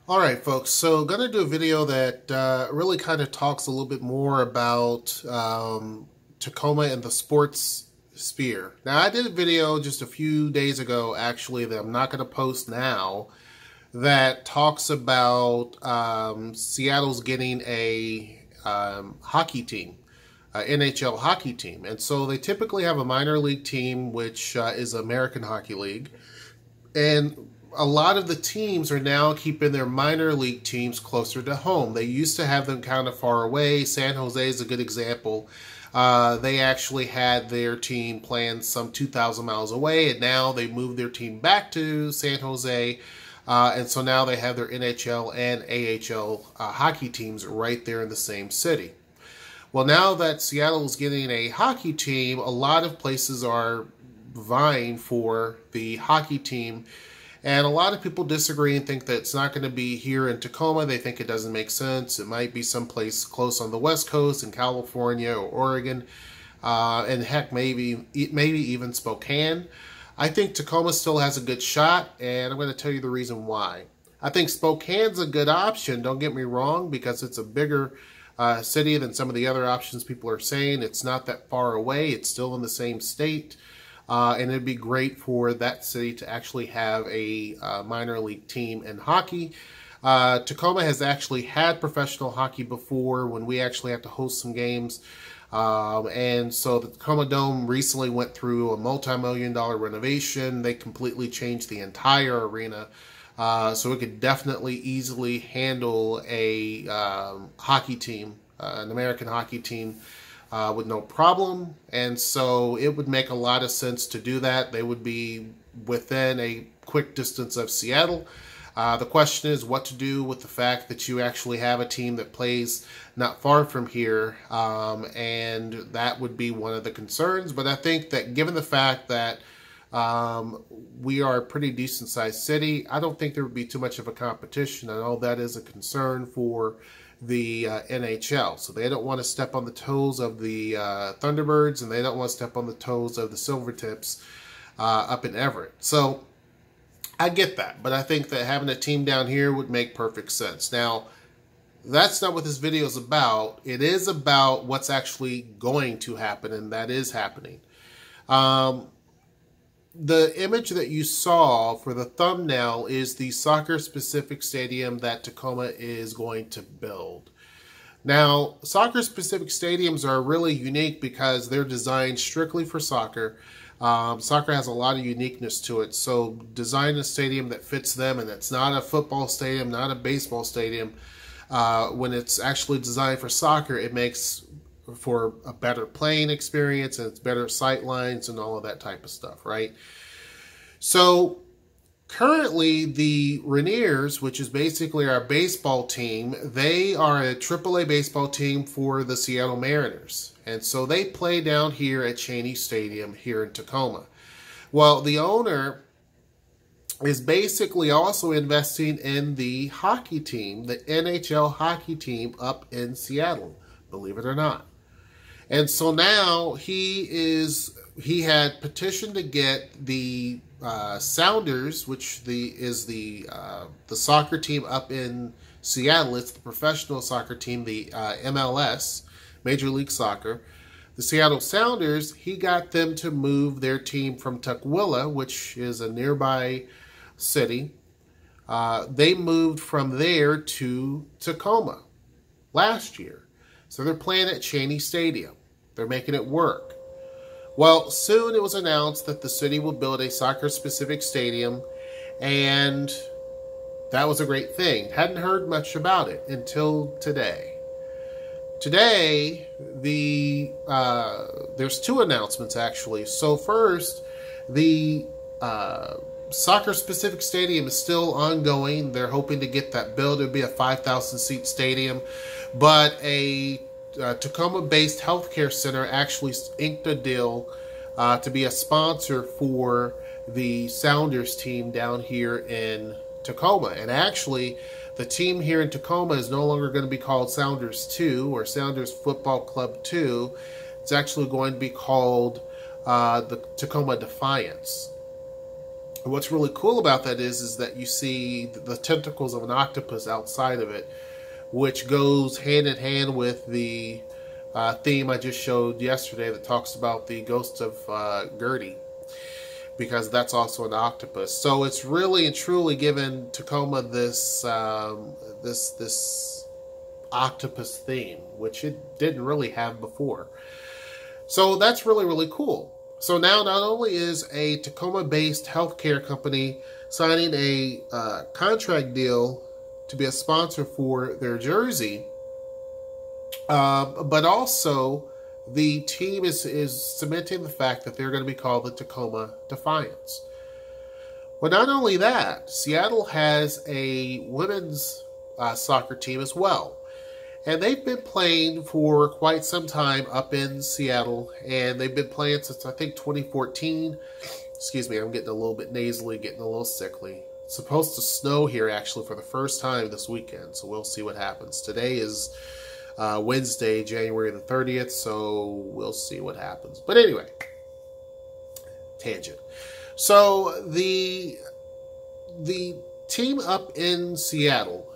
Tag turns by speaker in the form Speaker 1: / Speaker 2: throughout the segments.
Speaker 1: All right, folks. So, going to do a video that really kind of talks a little bit more about Tacoma and the sports sphere. Now, I did a video just a few days ago, actually, that I'm not going to post now, that talks about Seattle's getting a hockey team, NHL hockey team. And so they typically have a minor league team, which is American Hockey League. And a lot of the teams are now keeping their minor league teams closer to home. They used to have them kind of far away. San Jose is a good example. They actually had their team playing some 2,000 miles away, and now they moved their team back to San Jose. And so now they have their NHL and AHL hockey teams right there in the same city. Well, now that Seattle is getting a hockey team, a lot of places are vying for the hockey team. And a lot of people disagree and think that it's not going to be here in Tacoma. They think it doesn't make sense. It might be someplace close on the West Coast in California or Oregon. And heck, maybe even Spokane. I think Tacoma still has a good shot, and I'm going to tell you the reason why. I think Spokane's a good option, don't get me wrong, because it's a bigger city than some of the other options people are saying. It's not that far away. It's still in the same state. And it'd be great for that city to actually have a minor league team in hockey. Tacoma has actually had professional hockey before when we actually had to host some games. And so the Tacoma Dome recently went through a multi-million-dollar renovation. They completely changed the entire arena. So it could definitely easily handle a hockey team, an American hockey team, with no problem. And so it would make a lot of sense to do that. They would be within a quick distance of Seattle. The question is what to do with the fact that you actually have a team that plays not far from here, and that would be one of the concerns. But I think that given the fact that we are a pretty decent sized city, I don't think there would be too much of a competition. I know that is a concern for the NHL. So they don't want to step on the toes of the Thunderbirds, and they don't want to step on the toes of the Silvertips up in Everett. So I get that, but I think that having a team down here would make perfect sense. Now, that's not what this video is about. It is about what's actually going to happen, and that is happening. The image that you saw for the thumbnail is the soccer-specific stadium that Tacoma is going to build. Now, soccer-specific stadiums are really unique because they're designed strictly for soccer. Soccer has a lot of uniqueness to it, so design a stadium that fits them, and it's not a football stadium, not a baseball stadium. When it's actually designed for soccer, it makes for a better playing experience, and it's better sight lines and all of that type of stuff, right? So currently the Rainiers, which is basically our baseball team, they are a AAA baseball team for the Seattle Mariners. And so they play down here at Cheney Stadium here in Tacoma. Well, the owner is basically also investing in the hockey team, the NHL hockey team up in Seattle, believe it or not. And so now he had petitioned to get the Sounders, which is the soccer team up in Seattle. It's the professional soccer team, the MLS, Major League Soccer. The Seattle Sounders, he got them to move their team from Tukwila, which is a nearby city. They moved from there to Tacoma last year. So they're playing at Cheney Stadium. They're making it work. Well, soon it was announced that the city will build a soccer-specific stadium, and that was a great thing. Hadn't heard much about it until today. Today, there's two announcements, actually. So first, the soccer-specific stadium is still ongoing. They're hoping to get that built. It would be a 5,000-seat stadium, but a Tacoma-based healthcare center actually inked a deal to be a sponsor for the Sounders team down here in Tacoma. And actually, the team here in Tacoma is no longer going to be called Sounders 2 or Sounders Football Club 2. It's actually going to be called the Tacoma Defiance. What's really cool about that is that you see the tentacles of an octopus outside of it, which goes hand in hand with the theme I just showed yesterday that talks about the ghost of Gertie, because that's also an octopus. So it's really and truly given Tacoma this this octopus theme, which it didn't really have before. So that's really, really cool. So now not only is a Tacoma-based healthcare company signing a contract deal to be a sponsor for their jersey, but also the team is cementing the fact that they're going to be called the Tacoma Defiance. Well, not only that, Seattle has a women's soccer team as well. And they've been playing for quite some time up in Seattle, and they've been playing since, I think, 2014. Excuse me, I'm getting a little bit nasally, getting a little sickly. It's supposed to snow here, actually, for the first time this weekend, so we'll see what happens. Today is Wednesday, January the 30th, so we'll see what happens. But anyway, tangent. So the team up in Seattle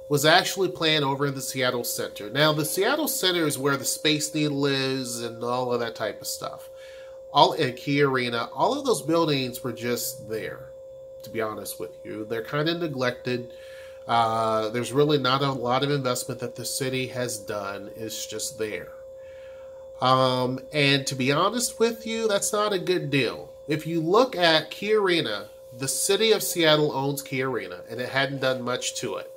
Speaker 1: was actually playing over in the Seattle Center. Now, the Seattle Center is where the Space Needle is and all of that type of stuff. All in Key Arena, all of those buildings were just there, to be honest with you. They're kind of neglected. There's really not a lot of investment that the city has done. It's just there. And to be honest with you, that's not a good deal. If you look at Key Arena, the city of Seattle owns Key Arena, and it hadn't done much to it.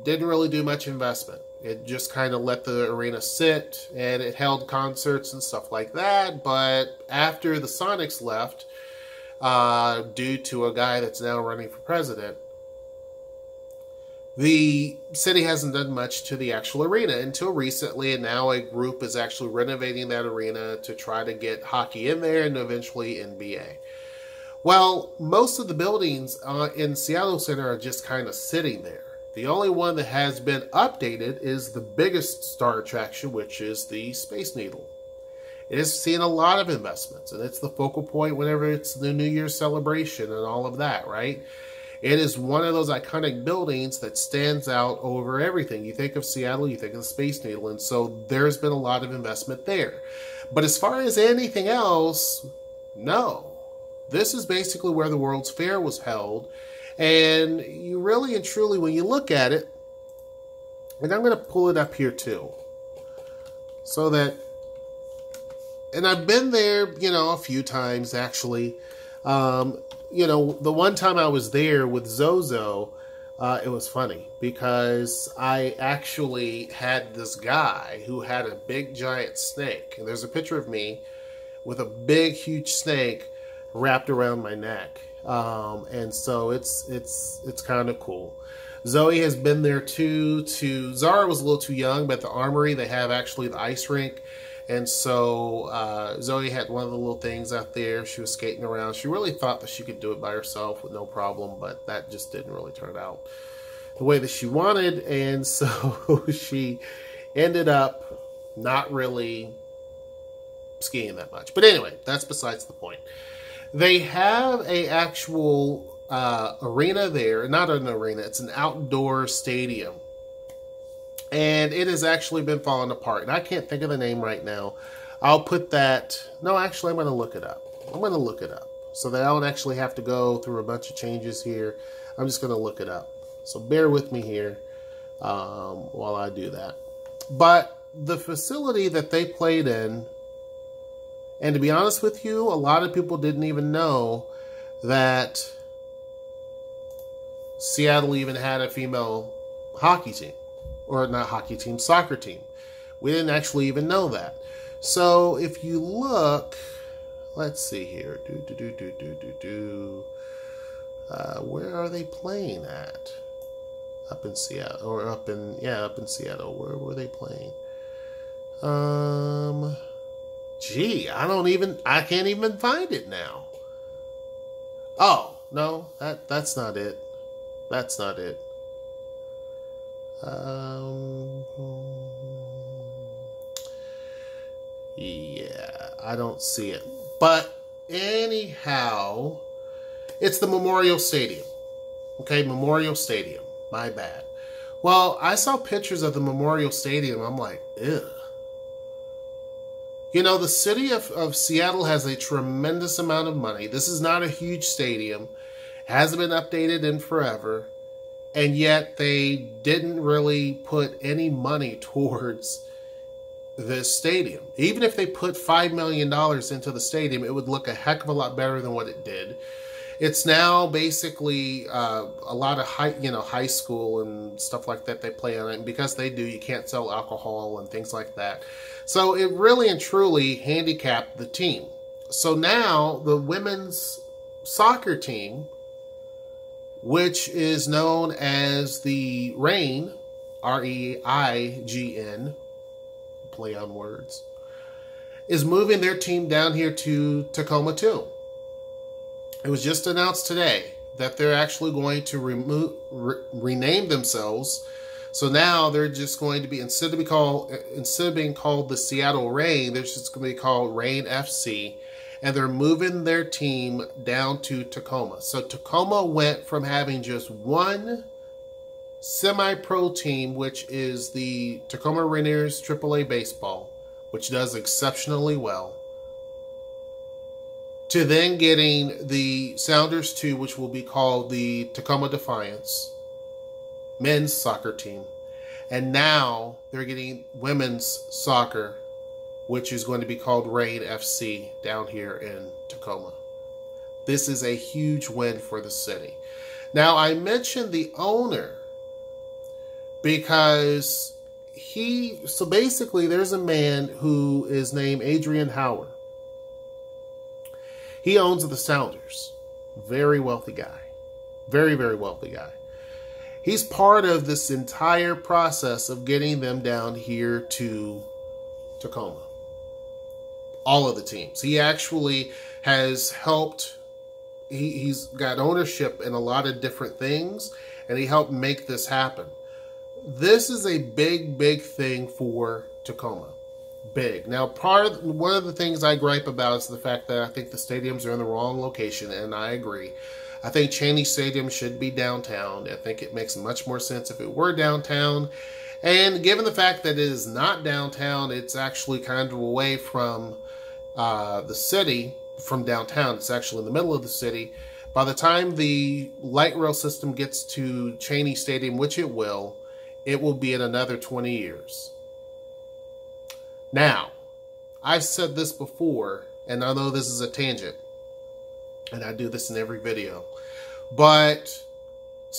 Speaker 1: Didn't really do much investment. It just kind of let the arena sit, and it held concerts and stuff like that. But after the Sonics left, due to a guy that's now running for president, the city hasn't done much to the actual arena until recently, and now a group is actually renovating that arena to try to get hockey in there and eventually NBA. Well, most of the buildings in Seattle Center are just kind of sitting there. The only one that has been updated is the biggest star attraction, which is the Space Needle. It has seen a lot of investments, and it's the focal point whenever it's the New Year's celebration and all of that, right? It is one of those iconic buildings that stands out over everything. You think of Seattle, you think of the Space Needle, and so there's been a lot of investment there. But as far as anything else, no. This is basically where the World's Fair was held. And you really and truly, when you look at it, and I'm going to pull it up here too, so that, and I've been there, a few times actually. The one time I was there with Zozo, it was funny because I actually had this guy who had a big giant snake. And there's a picture of me with a big, huge snake wrapped around my neck. And so it's kind of cool. Zoe has been there too. Zara was a little too young, but at the Armory, they have actually the ice rink. And so Zoe had one of the little things out there. She was skating around. She really thought that she could do it by herself with no problem, but that just didn't really turn out the way that she wanted. And so she ended up not really skiing that much. But anyway, that's besides the point. They have a actual arena there. Not an arena. It's an outdoor stadium. And it has actually been falling apart. And I can't think of the name right now. I'll put that... No, actually, I'm going to look it up. I'm going to look it up. So that I don't actually have to go through a bunch of changes here. I'm just going to look it up. So bear with me here while I do that. But the facility that they played in... And to be honest with you, a lot of people didn't even know that Seattle even had a female hockey team. Or not hockey team, soccer team. We didn't actually even know that. So if you look, let's see here. Where are they playing at? Up in Seattle, or up in Seattle. Where were they playing? Gee, I can't even find it now. Oh, no, that's not it. That's not it. Yeah, I don't see it. But anyhow, it's the Memorial Stadium. Okay, Memorial Stadium. My bad. Well, I saw pictures of the Memorial Stadium. I'm like, ew. You know, the city of Seattle has a tremendous amount of money. This is not a huge stadium. It hasn't been updated in forever. And yet they didn't really put any money towards this stadium. Even if they put $5 million into the stadium, it would look a heck of a lot better than what it did. It's now basically a lot of high school and stuff like that they play on it. And because they do, you can't sell alcohol and things like that. So it really and truly handicapped the team. So now the women's soccer team, which is known as the Reign, R-E-I-G-N, play on words, is moving their team down here to Tacoma too. It was just announced today that they're actually going to rename themselves. So now they're just going to be, instead of being called the Seattle Reign, they're just going to be called Reign FC, and they're moving their team down to Tacoma. So Tacoma went from having just one semi-pro team, which is the Tacoma Rainiers AAA baseball, which does exceptionally well, to then getting the Sounders 2, which will be called the Tacoma Defiance men's soccer team. And now they're getting women's soccer, which is going to be called Reign FC down here in Tacoma. This is a huge win for the city. Now, I mentioned the owner because so basically there's a man who is named Adrian Howard. He owns the Sounders. Very wealthy guy. Very, very wealthy guy. He's part of this entire process of getting them down here to Tacoma. All of the teams. He actually has helped. He's got ownership in a lot of different things, and he helped make this happen. This is a big, big thing for Tacoma. Big. Now, one of the things I gripe about is the fact that I think the stadiums are in the wrong location, and I agree. I think Cheney Stadium should be downtown. I think it makes much more sense if it were downtown. And given the fact that it is not downtown, it's actually kind of away from the city, from downtown. It's actually in the middle of the city. By the time the light rail system gets to Cheney Stadium, which it will be in another 20 years. Now, I've said this before, and I know this is a tangent, and I do this in every video, but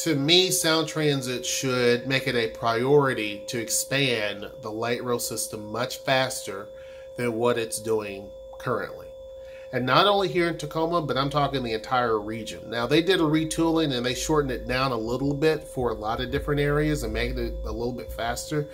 Speaker 1: to me, Sound Transit should make it a priority to expand the light rail system much faster than what it's doing currently. And not only here in Tacoma, but I'm talking the entire region. Now, they did a retooling and they shortened it down a little bit for a lot of different areas and made it a little bit faster.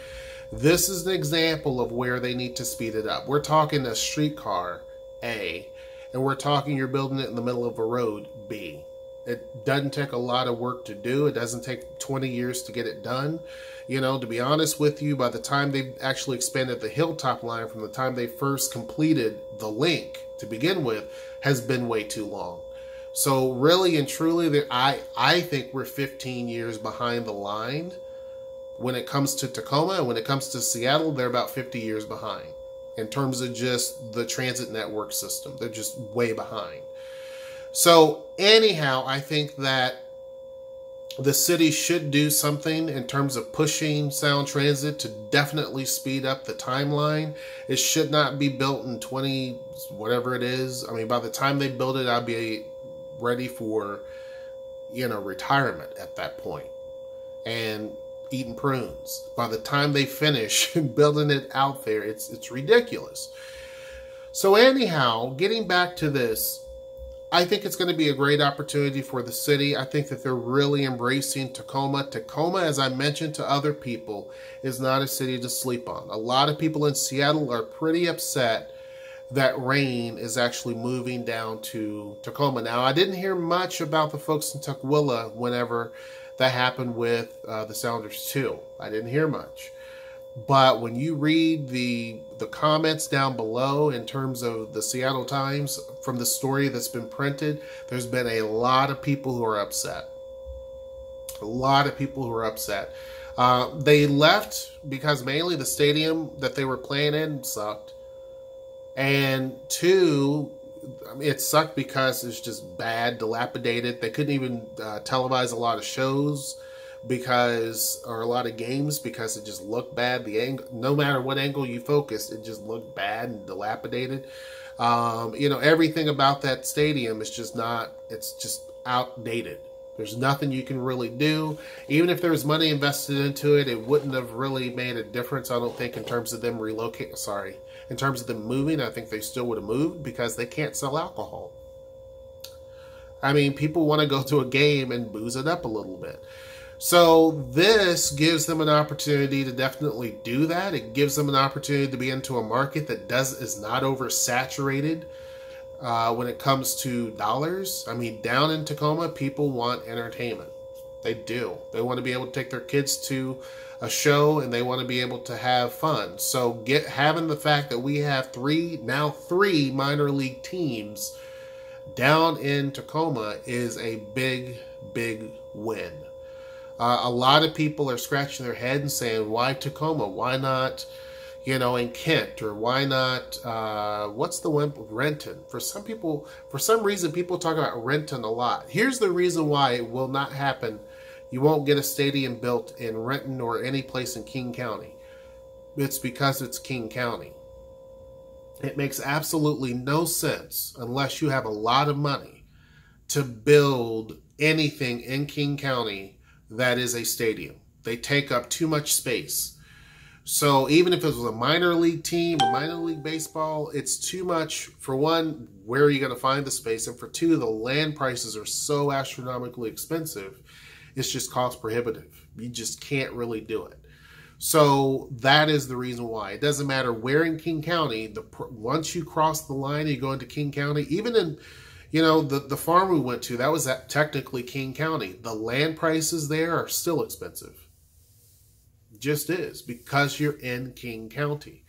Speaker 1: This is an example of where they need to speed it up. We're talking a streetcar, A, and we're talking you're building it in the middle of a road, B. It doesn't take a lot of work to do. It doesn't take 20 years to get it done. You know, to be honest with you, by the time they actually expanded the Hilltop line from the time they first completed the link to begin with has been way too long. So really and truly, I think we're 15 years behind the line when it comes to Tacoma, and when it comes to Seattle, they're about 50 years behind in terms of just the transit network system. They're just way behind. So anyhow, I think that the city should do something in terms of pushing Sound Transit to definitely speed up the timeline. It should not be built in 20, whatever it is. I mean, by the time they build it, I'll be ready for, retirement at that point and eating prunes. By the time they finish building it out there, it's ridiculous. So anyhow, getting back to this, I think it's going to be a great opportunity for the city. I think that they're really embracing Tacoma. Tacoma, as I mentioned to other people, is not a city to sleep on. A lot of people in Seattle are pretty upset that Reign is actually moving down to Tacoma. Now, I didn't hear much about the folks in Tukwila whenever that happened with the Sounders 2. I didn't hear much. But when you read the comments down below in terms of the Seattle Times from the story that's been printed, there's been a lot of people who are upset. A lot of people who are upset. They left because mainly the stadium that they were playing in sucked. And two, it sucked because it's just bad, dilapidated. They couldn't even televise a lot of shows or a lot of games because it just looked bad. The angle, no matter what angle you focused, it just looked bad and dilapidated. Everything about that stadium is just it's just outdated. There's nothing you can really do. Even if there was money invested into it, it wouldn't have really made a difference, I don't think, in terms of them in terms of them moving. I think they still would have moved because they can't sell alcohol. I mean, people want to go to a game and booze it up a little bit. So this gives them an opportunity to definitely do that. It gives them an opportunity to be into a market that is not oversaturated when it comes to dollars. I mean, down in Tacoma, people want entertainment. They do. They want to be able to take their kids to a show, and they want to be able to have fun. So having the fact that we have three minor league teams down in Tacoma is a big, big win. A lot of people are scratching their head and saying, why Tacoma? Why not, in Kent? Or why not, what's the one, Renton? For some reason, people talk about Renton a lot. Here's the reason why it will not happen. You won't get a stadium built in Renton or any place in King County. It's because it's King County. It makes absolutely no sense unless you have a lot of money to build anything in King County that is a stadium. They take up too much space. So even if it was a minor league team, a minor league baseball, it's too much. For one, where are you going to find the space? And for two, the land prices are so astronomically expensive. It's just cost prohibitive. You just can't really do it. So that is the reason why. It doesn't matter where in King County, once you cross the line and you go into King County, even in the farm we went to, that was technically King County. The land prices there are still expensive. It just is, because you're in King County.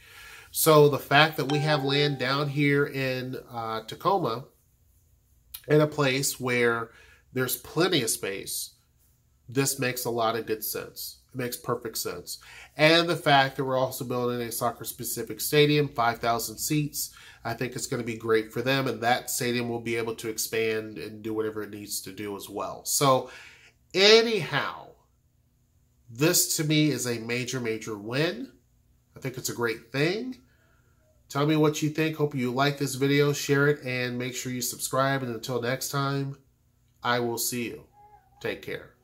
Speaker 1: So the fact that we have land down here in Tacoma, in a place where there's plenty of space, this makes a lot of good sense. It makes perfect sense. And the fact that we're also building a soccer-specific stadium, 5,000 seats, I think it's going to be great for them, and that stadium will be able to expand and do whatever it needs to do as well. So anyhow, this to me is a major, major win. I think it's a great thing. Tell me what you think. Hope you like this video. Share it and make sure you subscribe. And until next time, I will see you. Take care.